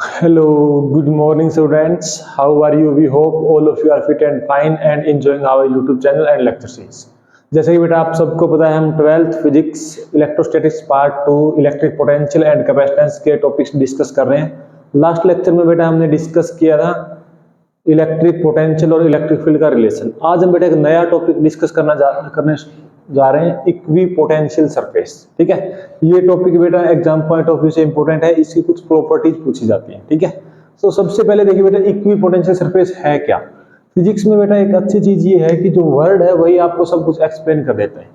Hello, good morning, students. How are you? We hope all of you are fit and fine and enjoying our YouTube channel and lecture series. जैसे कि बेटा आप सबको पता है, हम 12th physics electrostatics part 2 electric potential and capacitance के topics discuss कर रहे हैं। लास्ट लेक्चर में बेटा हमने डिस्कस किया था इलेक्ट्रिक पोटेंशियल और इलेक्ट्रिक फील्ड का रिलेशन। आज हम बेटा एक नया टॉपिक डिस्कस करने जा रहे हैं, इक्वी पोटेंशियल सरफेस। ठीक है, ये टॉपिक बेटा एग्जाम पॉइंट ऑफ व्यू से इंपॉर्टेंट है, इसकी कुछ प्रॉपर्टीज पूछी जाती हैं। ठीक है, तो सबसे पहले देखिए बेटा इक्वी पोटेंशियल सरफेस है क्या। फिजिक्स में बेटा एक अच्छी चीज ये है कि जो वर्ड है वही आपको सब कुछ एक्सप्लेन कर देता है।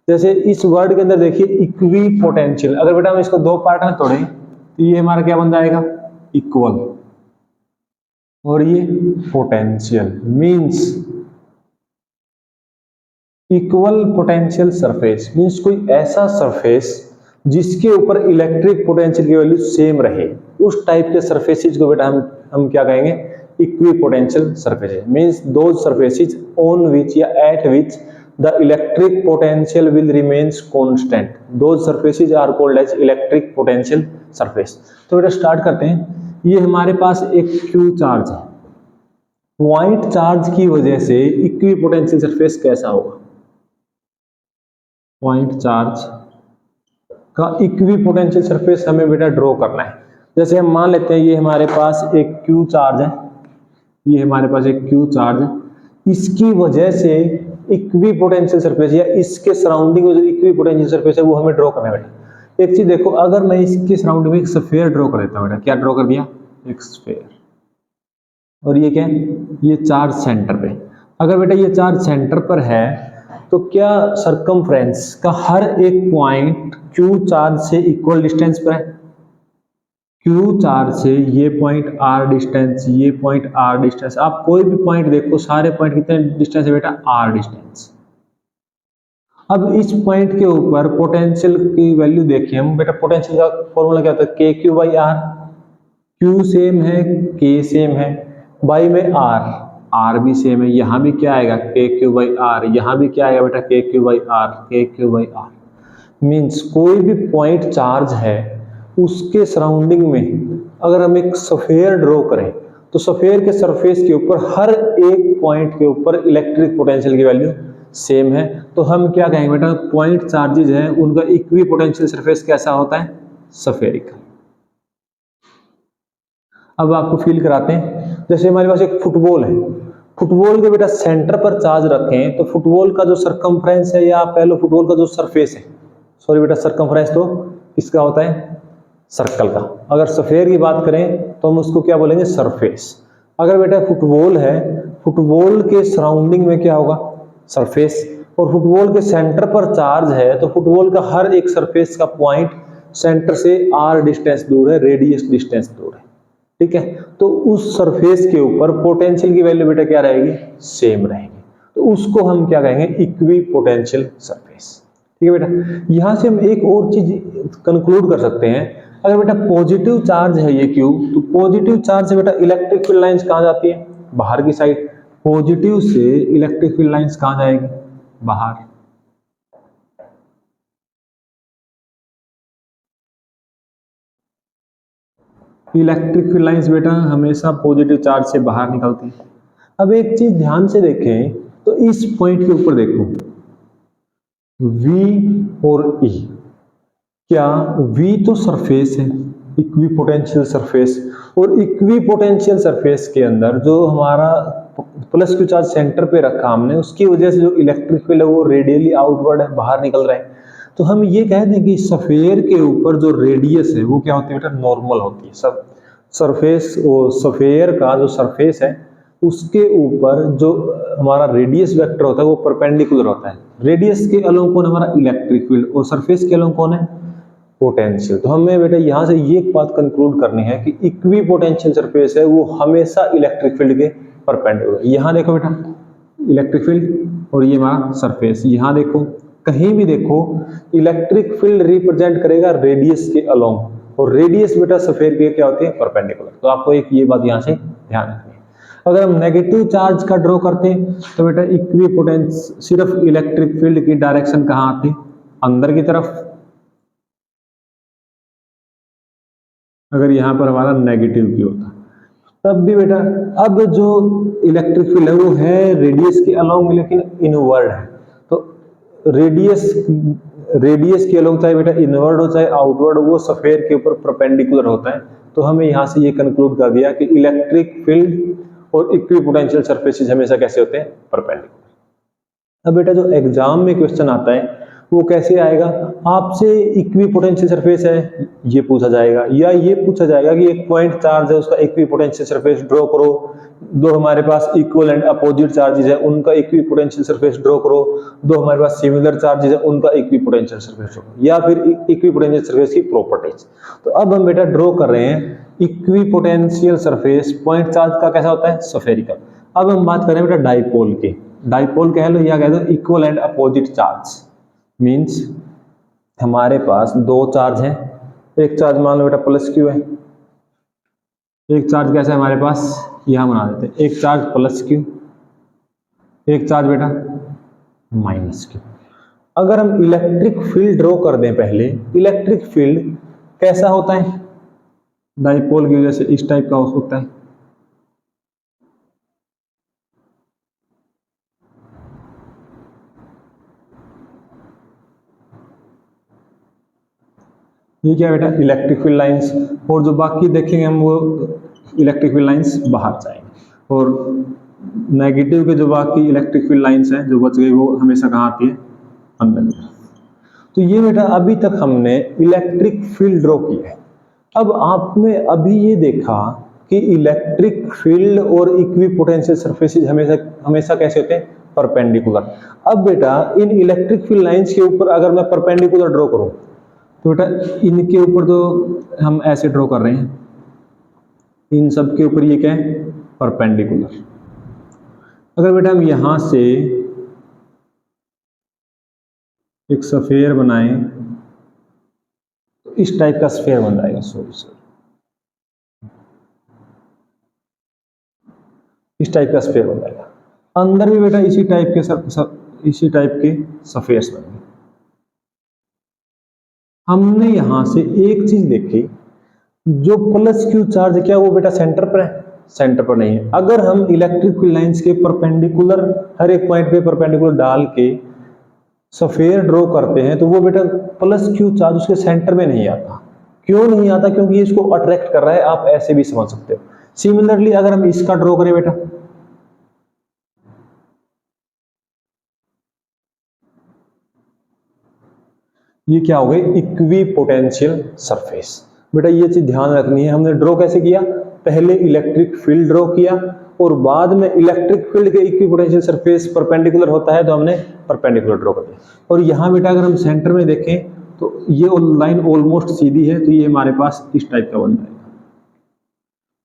जैसे इस वर्ड के अंदर देखिए इक्वी पोटेंशियल, अगर बेटा हम इसको दो पार्ट में तोड़ें तो ये हमारा क्या बन जाएगा, इक्वल, और ये potential means equal potential surface means कोई ऐसा सरफेस जिसके ऊपर इलेक्ट्रिक पोटेंशियल की वैल्यू सेम रहे, उस टाइप के सरफेसेज को बेटा हम क्या कहेंगे, equipotential surfaces. Means those surfaces on which या at which the electric potential will remains constant, those surfaces are called as electric potential surface. तो बेटा स्टार्ट करते हैं। ये हमारे पास एक क्यू चार्ज है, पॉइंट चार्ज की वजह से इक्वी पोटेंशियल सरफेस कैसा होगा, पॉइंट चार्ज का इक्वी पोटेंशियल सरफेस हमें बेटा ड्रॉ करना है। जैसे हम मान लेते हैं ये हमारे पास एक क्यू चार्ज है, ये हमारे पास एक क्यू चार्ज है, इसकी वजह से इक्वी पोटेंशियल सरफेस या इसके सराउंडिंग में जो इक्वी पोटेंशियल सरफेस है वो हमें ड्रॉ करना है बेटा। एक चीज देखो, अगर मैं इसके सराउंडिंग में एक स्फीयर ड्रॉ कर देता हूँ बेटा, क्या ड्रॉ कर दिया, एक स्फीयर, और ये क्या है, ये चार्ज सेंटर पे। अगर बेटा ये चार्ज सेंटर पर है तो क्या सरकमफ्रेंस का हर एक पॉइंट क्यू चार्ज से इक्वल डिस्टेंस पर है, क्यू चार्ज से ये पॉइंट आर डिस्टेंस, ये पॉइंट आर डिस्टेंस, आप कोई भी पॉइंट देखो सारे पॉइंट कितने डिस्टेंस है बेटा, आर डिस्टेंस। अब इस पॉइंट के ऊपर पोटेंशियल की वैल्यू देखिए हम बेटा, पोटेंशियल का फॉर्मूला क्या होता है, K Q by R, Q same है, के सेम है, बाई में आर भी सेम है, यहां भी क्या आएगा, के क्यू बाई आर, यहां भी क्या आएगा बेटा, के क्यू बाई आर, के क्यू बाई आर। मीन्स कोई भी पॉइंट चार्ज है उसके सराउंडिंग में अगर हम एक स्फीयर ड्रॉ करें तो स्फीयर के सरफेस के ऊपर हर एक पॉइंट के ऊपर इलेक्ट्रिक पोटेंशियल की वैल्यू सेम है, तो हम क्या कहेंगे बेटा, पॉइंट चार्जेज हैं उनका इक्वी पोटेंशियल सरफेस कैसा होता है, स्फेरिकल। अब आपको फील कराते हैं, जैसे हमारे पास एक फुटबॉल है, फुटबॉल के बेटा सेंटर पर चार्ज रखें तो फुटबॉल का जो सरकमफ्रेंस है, या आप कह लो फुटबॉल का जो सरफेस है, सॉरी बेटा सरकमफ्रेंस तो इसका होता है सर्कल का, अगर स्फीयर की बात करें तो हम उसको क्या बोलेंगे, सरफेस। अगर बेटा फुटबॉल है, फुटबॉल के सराउंडिंग में क्या होगा, सरफेस, और फुटबॉल के सेंटर पर चार्ज है तो फुटबॉल का हर एक सरफेस का पॉइंट सेंटर से आर डिस्टेंस दूर है, रेडियस डिस्टेंस दूर है। ठीक है, तो उस सरफेस के ऊपर पोटेंशियल की वैल्यू बेटा क्या रहेगी, सेम रहेगी, तो उसको हम क्या कहेंगे, इक्वी पोटेंशियल सरफेस। ठीक है बेटा, यहां से हम एक और चीज कंक्लूड कर सकते हैं, अगर बेटा पॉजिटिव चार्ज है ये क्यू, तो पॉजिटिव चार्ज से बेटा इलेक्ट्रिक फील्ड लाइंस कहां जाती है, बाहर की साइड, पॉजिटिव से इलेक्ट्रिक फील्ड लाइंस कहां जाएगी, बाहर। इलेक्ट्रिक फील्ड लाइंस बेटा हमेशा पॉजिटिव चार्ज से बाहर निकलती है। अब एक चीज ध्यान से देखें तो इस पॉइंट के ऊपर देखो V और E, क्या V तो सरफेस है, इक्वी पोटेंशियल सरफेस, और इक्वी पोटेंशियल सरफेस के अंदर जो हमारा प्लस क्यू चार्ज सेंटर पे रखा हमने, उसकी वजह से जो इलेक्ट्रिक फील्ड है वो रेडियली आउटवर्ड है, बाहर निकल रहा है। तो हम ये कह दें कि स्फीयर के ऊपर जो रेडियस है वो क्या होती है बेटा, नॉर्मल होती है। सब सरफेस, वो स्फीयर का जो सरफेस है उसके ऊपर जो हमारा रेडियस वेक्टर होता है वो परपेंडिकुलर होता है। रेडियस के अलोंग कौन, हमारा इलेक्ट्रिक फील्ड, और सरफेस के अलोंग कौन है, पोटेंशियल। तो हमें बेटा यहां से ये एक बात कंक्लूड करनी है कि इक्वी पोटेंशियल सरफेस है वो हमेशा इलेक्ट्रिक फील्ड के परपेंडिकुलर। यहां देखो बेटा इलेक्ट्रिक फील्ड और ये हमारा सरफेस, यहां देखो, कहीं भी देखो इलेक्ट्रिक फील्ड रिप्रेजेंट करेगा रेडियस के अलोंग, और रेडियस बेटा स्फीयर के क्या होती है, परपेंडिकुलर। तो आपको एक ये बात यहां से ध्यान रखनी है। अगर हम नेगेटिव चार्ज का ड्रॉ करते हैं तो बेटा इक्वी पोटेंस सिर्फ इलेक्ट्रिक फील्ड की डायरेक्शन कहां आती है, अंदर की तरफ, अगर यहाँ पर हमारा नेगेटिव Q होता तब भी बेटा, अब जो इलेक्ट्रिक फील्ड है वो है रेडियस के अलोंग लेकिन इनवर्ड है, तो रेडियस के अलोंग चाहे बेटा इनवर्ड हो चाहे आउटवर्ड, वो सफेयर के ऊपर परपेंडिकुलर होता है। तो हमें यहाँ से ये कंक्लूड कर दिया कि इलेक्ट्रिक फील्ड और इक्विपोटेंशियल सरफेसेस हमेशा कैसे होते हैं, परपेंडिकुलर। अब बेटा जो एग्जाम में क्वेश्चन आता है वो कैसे आएगा, आपसे इक्विपोटेंशियल सरफेस है ये पूछा जाएगा, या ये पूछा जाएगा कि एक पॉइंट चार्ज है उसका इक्विपोटेंशियल सरफेस ड्रॉ करो, दो हमारे पास इक्वल एंड अपोजिट चार्जेस है उनका इक्विपोटेंशियल सरफेस ड्रॉ करो, दो हमारे पास सिमिलर चार्जेस है उनका इक्विपोटेंशियल सरफेस ड्रॉ करो, या फिर इक्विपोटेंशियल सरफेस की प्रॉपर्टीज। तो अब हम बेटा ड्रॉ कर रहे हैं इक्विपोटेंशियल सरफेस, पॉइंट चार्ज का कैसा होता है, स्फेरिकल। अब हम बात करें बेटा डाइपोल की, डाइपोल कह लो या कह दो equal and opposite charge, means हमारे पास दो चार्ज हैं, एक चार्ज मान लो बेटा प्लस क्यू है, एक चार्ज कैसा है हमारे पास, यहां बना देते हैं, एक चार्ज प्लस क्यू, एक चार्ज बेटा माइनस क्यू। अगर हम इलेक्ट्रिक फील्ड ड्रॉ कर दें पहले, इलेक्ट्रिक फील्ड कैसा होता है, डाइपोल की वजह से इस टाइप का होता है, ये क्या बेटा इलेक्ट्रिक फील्ड लाइंस, और जो बाकी देखेंगे हम वो इलेक्ट्रिक फील्ड लाइंस बाहर जाएंगे, और नेगेटिव के जो बाकी इलेक्ट्रिक फील्ड लाइंस हैं जो बच गई वो हमेशा कहाँ आती है, अंदर की तरफ। तो ये बेटा अभी तक हमने इलेक्ट्रिक फील्ड ड्रॉ की है। अब आपने अभी ये देखा कि इलेक्ट्रिक फील्ड और इक्विपोटेंशियल सरफेसेस हमेशा हमेशा कैसे होते हैं, परपेंडिकुलर। अब बेटा इन इलेक्ट्रिक फील्ड लाइंस के ऊपर अगर मैं परपेंडिकुलर ड्रॉ करूं तो बेटा इनके ऊपर तो हम ऐसे ड्रॉ कर रहे हैं, इन सब के ऊपर ये क्या है, परपेंडिकुलर। अगर बेटा हम यहां से एक स्फीयर बनाएं तो इस टाइप का स्फीयर बन जाएगा, इस टाइप का स्फीयर बन जाएगा। अंदर भी बेटा इसी टाइप के स्फीयर्स बनेंगे। हमने यहां से एक चीज देखी, जो प्लस क्यू चार्ज है क्या वो बेटा सेंटर पर है, सेंटर पर नहीं है। अगर हम इलेक्ट्रिक फील्ड लाइंस के परपेंडिकुलर हर एक पॉइंट पे परपेंडिकुलर डाल के स्फीयर ड्रॉ करते हैं तो वो बेटा प्लस क्यू चार्ज उसके सेंटर में नहीं आता। क्यों नहीं आता, क्योंकि ये इसको अट्रैक्ट कर रहा है, आप ऐसे भी समझ सकते हो। सिमिलरली अगर हम इसका ड्रॉ करें बेटा, ये क्या हो गई, इक्विपोटेंशियल सरफेस। बेटा ये चीज ध्यान रखनी है, हमने ड्रॉ कैसे किया, पहले इलेक्ट्रिक फील्ड ड्रॉ किया और बाद में इलेक्ट्रिक फील्ड के इक्विपोटेंशियल सरफेस परपेंडिकुलर होता है तो हमने परपेंडिकुलर ड्रॉ कर दिया। और यहां बेटा अगर हम सेंटर में देखें तो ये लाइन ऑलमोस्ट सीधी है, तो ये हमारे पास इस टाइप का बन जाएगा।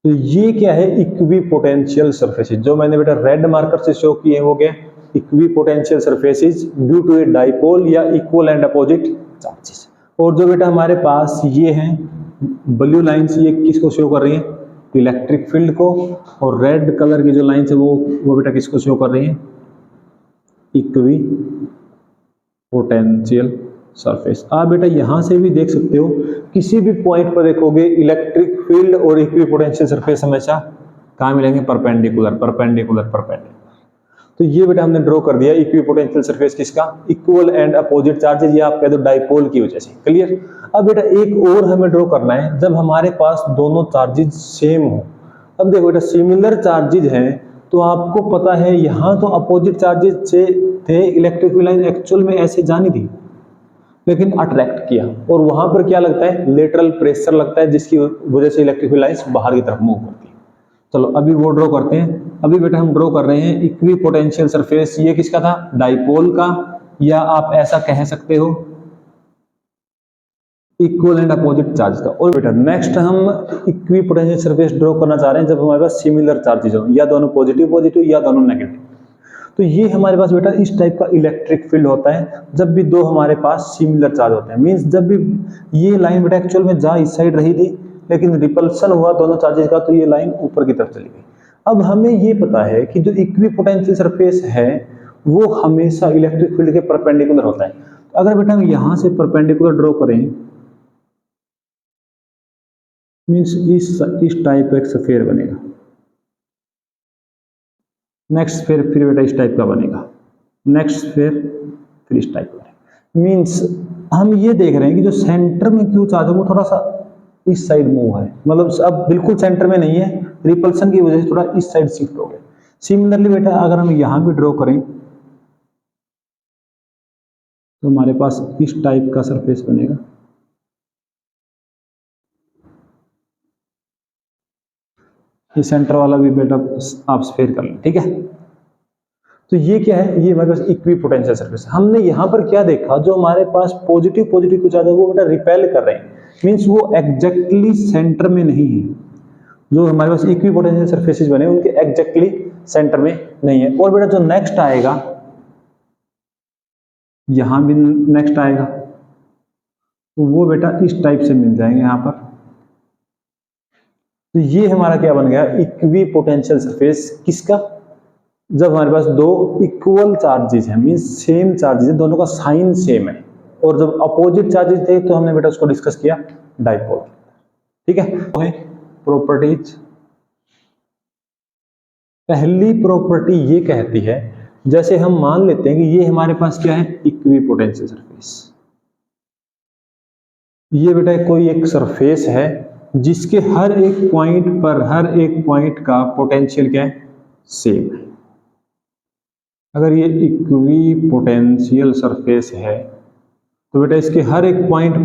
तो ये क्या है, इक्विपोटेंशियल सरफेसेस, जो मैंने बेटा रेड मार्कर से शो किए हैं वो क्या, equipotential surfaces due to a dipole या इक्वल एंड अपोजिट चार्जेस। और जो बेटा हमारे पास ये हैं ब्लू लाइंस, ये किसको शो कर रही है, इलेक्ट्रिक फील्ड को, और रेड कलर की जो लाइंस है वो बेटा किसको शो कर रही है, इक्विपोटेंशियल सरफेस। आप बेटा यहां से भी देख सकते हो, किसी भी पॉइंट पर देखोगे इलेक्ट्रिक फील्ड और इक्विपोटेंशियल सरफेस हमेशा कहां मिलेंगे, परपेंडिकुलर परपेंडिकुलर परपेंडिकुलर। तो ये बेटा हमने ड्रॉ कर दिया इक्विपोटेंशियल सरफेस किसका, इक्वल एंड अपोजिट चार्जेस, या आप कह दो डाइपोल की वजह से। क्लियर। अब बेटा एक और हमें ड्रॉ करना है, जब हमारे पास दोनों चार्जेस सेम हो। अब देखो बेटा सिमिलर चार्जेस हैं तो आपको पता है यहां तो अपोजिट चार्जेस से थे, इलेक्ट्रिक फील्ड लाइन एक्चुअल में ऐसे जानी थी लेकिन अट्रैक्ट किया, और वहां पर क्या लगता है, लेटरल प्रेशर लगता है, जिसकी वजह से इलेक्ट्रिक फील्ड लाइंस बाहर की तरफ मूव करती है। चलो अभी वो ड्रॉ करते हैं। अभी बेटा हम ड्रॉ कर रहे हैं इक्विपोटेंशियल सरफेस, ये किसका था, डाइपोल का, या आप ऐसा कह सकते हो इक्वल एंड अपोजिट चार्ज का। और बेटा नेक्स्ट हम इक्विपोटेंशियल सरफेस ड्रॉ करना चाह रहे हैं जब हमारे पास सिमिलर चार्जेस हो, या दोनों पॉजिटिव पॉजिटिव या दोनों नेगेटिव। तो ये हमारे पास बेटा इस टाइप का इलेक्ट्रिक फील्ड होता है जब भी दो हमारे पास सिमिलर चार्ज होते हैं। मींस जब भी ये लाइन बेटा एक्चुअल में जा इस साइड रही थी लेकिन रिपल्सन हुआ दोनों चार्जेस का, तो ये लाइन ऊपर की तरफ चली गई। अब हमें ये पता है कि जो इक्विपोटेंशियल सरफेस है वो हमेशा इलेक्ट्रिक फील्ड के परपेंडिकुलर होता है। अगर बेटा हम यहां से परपेंडिकुलर ड्रॉ करें मीन्स इस टाइप का एक स्फीयर बनेगा। नेक्स्ट फिर बेटा इस टाइप का बनेगा, नेक्स्ट फिर इस टाइप का। मीन्स हम ये देख रहे हैं कि जो सेंटर में क्यू चार्ज है वो थोड़ा सा इस साइड मूव है, मतलब अब बिल्कुल सेंटर में नहीं है, रिपल्सन की वजह से थोड़ा इस साइड शिफ्ट हो गया। सिमिलरली बेटा अगर हम यहां भी ड्रॉ करें तो हमारे पास इस टाइप का सरफेस बनेगा। ये सेंटर वाला भी बेटा आप स्फीयर कर लें, ठीक है। तो ये क्या है, ये हमारे पास इक्विपोटेंशियल सरफेस। हमने यहां पर क्या देखा, जो हमारे पास पॉजिटिव कुछ आता है वो बेटा रिपेल कर रहे हैं, मीन्स वो एग्जैक्टली सेंटर में नहीं है। जो हमारे पास इक्विपोटेंशियल सरफेसेस बने उनके एग्जैक्टली सेंटर में नहीं है। और बेटा जो नेक्स्ट आएगा, यहां भी नेक्स्ट आएगा, तो वो बेटा इस टाइप से मिल जाएंगे यहां पर। तो ये हमारा क्या बन गया, इक्विपोटेंशियल सरफेस। किसका, जब हमारे पास दो इक्वल चार्जेस हैं, मींस सेम चार्जेस है, दोनों का साइन सेम है। और जब अपोजिट चार्जेस थे तो हमने बेटा उसको डिस्कस किया डाइपोल, ठीक है। प्रॉपर्टीज, पहली प्रॉपर्टी ये कहती है, जैसे हम मान लेते हैं कि ये हमारे पास क्या है, इक्विपोटेंशियल सरफेस। ये बेटा कोई एक सरफेस है जिसके हर एक पॉइंट का पोटेंशियल क्या है, सेम है। अगर ये इक्विपोटेंशियल सरफेस है तो बेटा इसके हर एक पॉइंट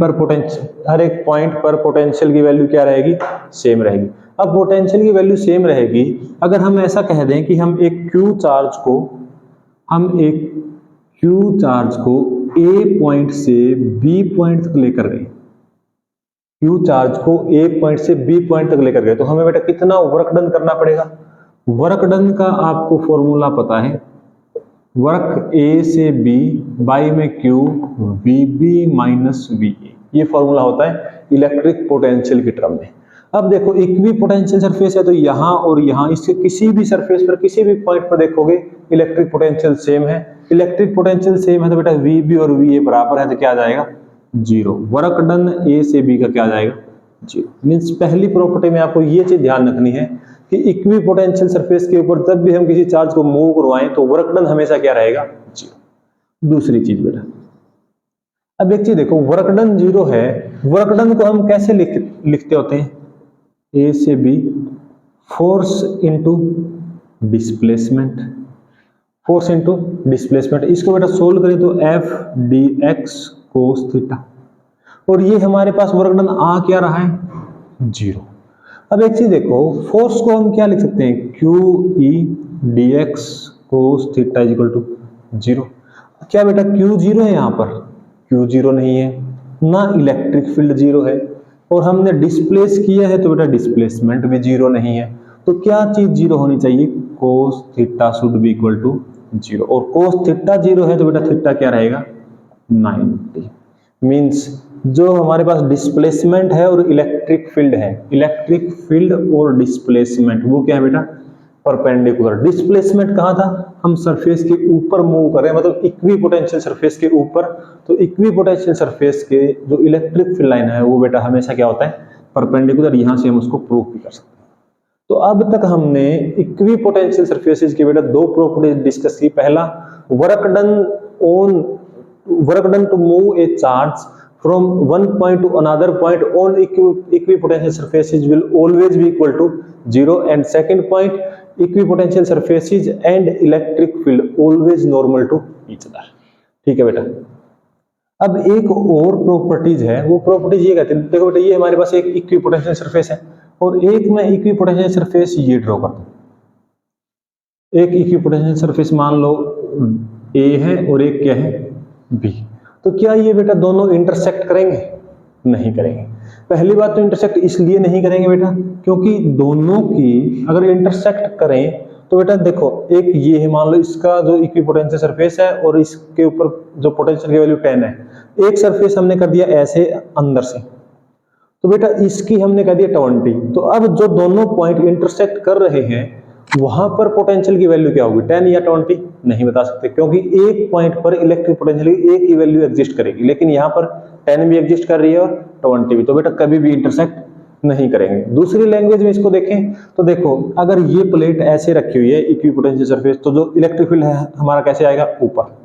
पर पोटेंशियल की वैल्यू क्या रहेगी, सेम रहेगी। अब पोटेंशियल की वैल्यू सेम रहेगी, अगर हम ऐसा कह दें कि हम एक क्यू चार्ज को ए पॉइंट से बी पॉइंट तक लेकर गए, क्यू चार्ज को ए पॉइंट से बी पॉइंट तक लेकर गए, तो हमें बेटा कितना वर्क डन करना पड़ेगा। वर्क डन का आपको फॉर्मूला पता है, वर्क ए से बी बाई में Q V B minus V A, ये फॉर्मूला होता है इलेक्ट्रिक पोटेंशियल की टर्म में। अब देखो इक्वी पोटेंशियल सरफेस है तो यहां और यहां, इसके किसी भी सरफेस पर किसी भी पॉइंट पर देखोगे इलेक्ट्रिक पोटेंशियल सेम है। इलेक्ट्रिक पोटेंशियल सेम है तो बेटा वी बी और वी ए बराबर है, तो क्या आ जाएगा, जीरो। वर्क डन ए से बी का क्या आ जाएगा, जीरो। मीन्स पहली प्रॉपर्टी में आपको ये चीज ध्यान रखनी है कि इक्वी पोटेंशियल सरफेस के ऊपर जब भी हम किसी चार्ज को मूव करवाएं तो वर्क डन हमेशा क्या रहेगा, जीरो। दूसरी चीज बेटा, अब एक चीज देखो, वर्क डन जीरो है, वर्क डन को हम कैसे लिखते होते हैं, ए से B force into displacement, force into displacement. इसको बेटा सोल्व करें तो F D X cos theta, और ये हमारे पास वर्क डन आ क्या रहा है, जीरो। अब एक चीज देखो, फोर्स को हम क्या लिख सकते हैं, Q E D X cos theta is equal to zero. क्या बेटा क्यू जीरो है, यहाँ पर क्यू जीरो नहीं है, ना इलेक्ट्रिक फील्ड जीरो है, और हमने डिस्प्लेस किया है तो बेटा डिस्प्लेसमेंट भी जीरो नहीं है। तो क्या चीज जीरो होनी चाहिए, cos theta should be equal to zero, और कोस थीटा जीरो है तो बेटा थीटा क्या रहेगा, 90। मीन्स जो हमारे पास डिस्प्लेसमेंट है और इलेक्ट्रिक फील्ड है, इलेक्ट्रिक फील्ड और डिस्प्लेसमेंट वो क्या है बेटा, परपेंडिकुलर। डिस्प्लेसमेंट कहां था, हम सरफेस के ऊपर मूव कर रहे हैं, मतलब इक्विपोटेंशियल सरफेस के ऊपर, तो इक्विपोटेंशियल सरफेस के जो इलेक्ट्रिक फील्ड लाइन है वो बेटा हमेशा क्या होता है, परपेंडिकुलर। यहां से हम उसको प्रूव भी कर सकते हैं। तो अब तक हमने इक्विपोटेंशियल सरफेसेस की बेटा दो प्रॉपर्टीज डिस्कस की। पहला, work done to move a charge from one point to another point on equipotential surfaces will always be equal to zero, and second point, equipotential surfaces and electric field always normal to each other। ठीक है बेटा। अब एक और properties है, वो properties ये कहते हैं, देखो बेटा ये हमारे पास एक इक्विपोटेंशियल सरफेस है और एक मैं इक्विपोटेंशियल सरफेस ये ड्रॉ करता हूं। एक इक्विपोटेंशियल सरफेस मान लो ए है और एक क्या है, बी। तो क्या ये बेटा दोनों इंटरसेक्ट करेंगे, नहीं करेंगे। पहली बात तो इंटरसेक्ट इसलिए नहीं करेंगे बेटा क्योंकि दोनों की अगर इंटरसेक्ट करें तो बेटा देखो, एक ये है, मान लो इसका जो इक्विपोटेंशियल सरफेस है और इसके ऊपर जो पोटेंशियल की वैल्यू 10 है, एक सरफेस हमने कर दिया ऐसे अंदर से, तो बेटा इसकी हमने कर दिया 20। तो अब जो दोनों पॉइंट इंटरसेक्ट कर रहे हैं वहां पर पोटेंशियल की वैल्यू क्या होगी, 10 या 20, नहीं बता सकते, क्योंकि एक पॉइंट पर इलेक्ट्रिक पोटेंशियल एक ही वैल्यू एग्जिस्ट करेगी, लेकिन यहाँ पर 10 भी एग्जिस्ट कर रही है और 20 भी, तो बेटा कभी भी इंटरसेक्ट नहीं करेंगे। दूसरी लैंग्वेज में इसको देखें तो देखो, अगर ये प्लेट ऐसे रखी हुई है इक्विपोटेंशियल सरफेस, तो जो इलेक्ट्रिक फील्ड है हमारा कैसे आएगा, ऊपर।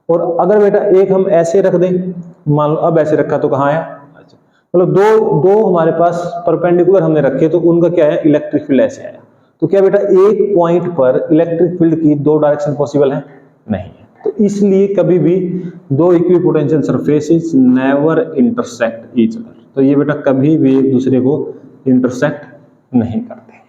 और अगर बेटा एक हम ऐसे रख दें, मान लो अब ऐसे रखा तो कहाँ आया, मतलब दो हमारे पास परपेंडिकुलर हमने रखे तो उनका क्या है, इलेक्ट्रिक फील्ड ऐसे आया। तो क्या बेटा एक पॉइंट पर इलेक्ट्रिक फील्ड की दो डायरेक्शन पॉसिबल है, नहीं है। तो इसलिए कभी भी दो equipotential surfaces never intersect each other. तो ये बेटा कभी भी एक दूसरे को इंटरसेक्ट नहीं करते।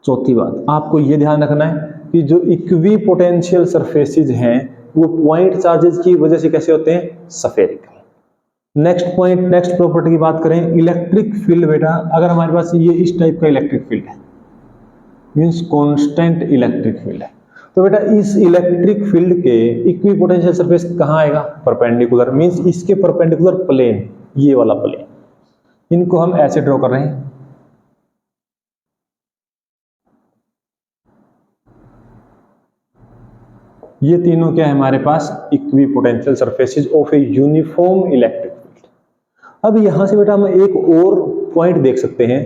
चौथी बात आपको ये ध्यान रखना है कि जो इक्विपोटेंशियल सरफेसेस हैं वो पॉइंट चार्जेस की वजह से कैसे होते हैं, स्फेरिकल। नेक्स्ट प्रॉपर्टी की बात करें, इलेक्ट्रिक फील्ड बेटा अगर हमारे पास ये इस टाइप का इलेक्ट्रिक फील्ड है, मींस कांस्टेंट इलेक्ट्रिक फील्ड है, तो बेटा इस इलेक्ट्रिक फील्ड के इक्विपोटेंशियल सरफेस कहां आएगा, परपेंडिकुलर। मींस इसके परपेंडिकुलर प्लेन, ये वाला प्लेन, इनको हम ऐसे ड्रॉ कर रहे हैं। ये तीनों क्या है हमारे पास, equipotential surfaces of a uniform electric field. अब यहां से बेटा हम एक और पॉइंट देख सकते हैं,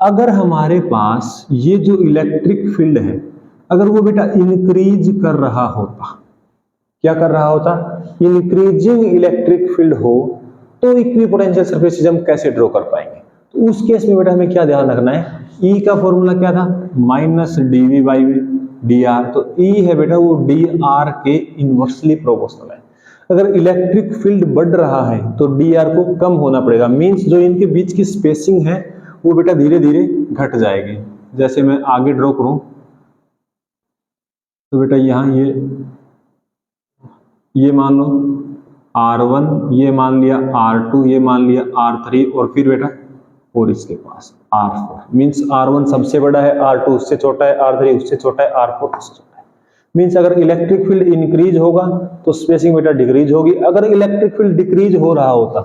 अगर हमारे पास ये जो इलेक्ट्रिक फील्ड है अगर वो बेटा इंक्रीज कर रहा होता, क्या कर रहा होता, इंक्रीजिंग इलेक्ट्रिक फील्ड हो, तो इक्विपोटेंशियल सरफेसेस हम कैसे ड्रॉ कर पाएंगे। तो उस केस में बेटा हमें क्या ध्यान रखना है, E का फॉर्मूला क्या था, माइनस dV बाई dr। तो E है बेटा वो dr के इनवर्सली प्रोपोर्शनल है। अगर इलेक्ट्रिक फील्ड बढ़ रहा है तो dr को कम होना पड़ेगा, मींस जो इनके बीच की स्पेसिंग है वो बेटा धीरे धीरे घट जाएगी। जैसे मैं आगे ड्रॉ करूं तो बेटा यहाँ ये मान लो R1, ये मान लिया R2, ये मान लिया R3 और फिर बेटा और इसके पास R4। मींस R1 सबसे बड़ा है, R2 उससे छोटा है, R3 उससे छोटा है, R4 उससे छोटा है। मींस अगर इलेक्ट्रिक फील्ड इंक्रीज होगा तो स्पेसिंग बेटा डिक्रीज होगी। अगर इलेक्ट्रिक फील्ड डिक्रीज हो रहा होता,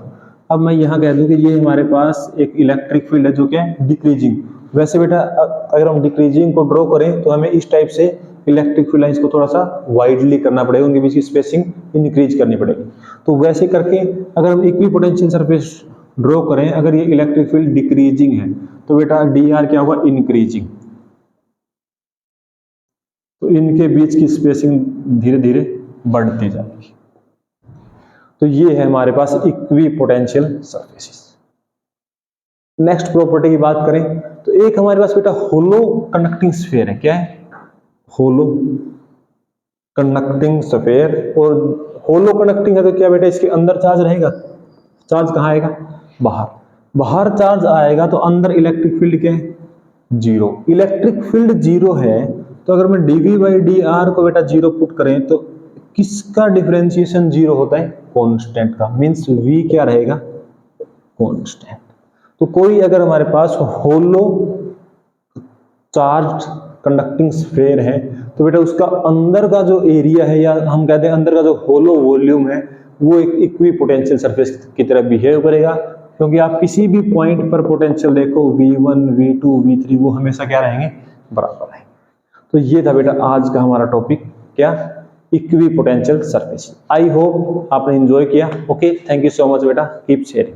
अब मैं यहाँ कह दूं कि ये हमारे पास एक इलेक्ट्रिक फील्ड है जो क्या है, डिक्रीजिंग। वैसे बेटा अगर हम डिक्रीजिंग को ड्रॉ करें तो हमें इस टाइप से इलेक्ट्रिक फील्ड लाइंस को थोड़ा सा वाइडली करना पड़ेगा, उनके बीच की स्पेसिंग इंक्रीज करनी पड़ेगी। तो वैसे करके अगर हम इक्विपोटेंशियल सरफेस ड्रॉ करें, अगर ये इलेक्ट्रिक फील्ड डिक्रीजिंग है तो बेटा dr क्या होगा, इंक्रीजिंग। तो इनके बीच की स्पेसिंग धीरे धीरे बढ़ती जाएगी। तो ये है हमारे पास इक्विपोटेंशियल सरफेसेस। नेक्स्ट प्रॉपर्टी की बात करें तो एक हमारे पास बेटा होलो कंडक्टिंग स्फीयर है। क्या है, होलो कंडक्टिंग स्फीयर। और होलो कंडक्टिंग है तो क्या बेटा इसके अंदर चार्ज रहेगा, चार्ज कहाँ आएगा, बाहर चार्ज आएगा। तो अंदर इलेक्ट्रिक फील्ड क्या है, जीरो। इलेक्ट्रिक फील्ड जीरो है तो अगर मैं dV बाई dr को बेटा जीरो पुट करें तो किसका डिफरेंशिएशन जीरो होता है, कांस्टेंट का। मींस V क्या रहेगा, कांस्टेंट। तो कोई अगर हमारे पास होलो चार्ज कंडक्टिंग स्फीयर है तो बेटा उसका अंदर का जो एरिया है, या हम कहते हैं अंदर का जो होलो वॉल्यूम है, वो एक इक्विपोटेंशियल सरफेस की तरह बिहेव करेगा। क्योंकि आप किसी भी पॉइंट पर पोटेंशियल देखो V1, V2, V3 वो हमेशा क्या रहेंगे, बराबर है। तो ये था बेटा आज का हमारा टॉपिक, क्या, इक्विपोटेंशियल सरफेस। आई होप आपने एंजॉय किया। Okay, thank you so much बेटा, कीप शेयरिंग।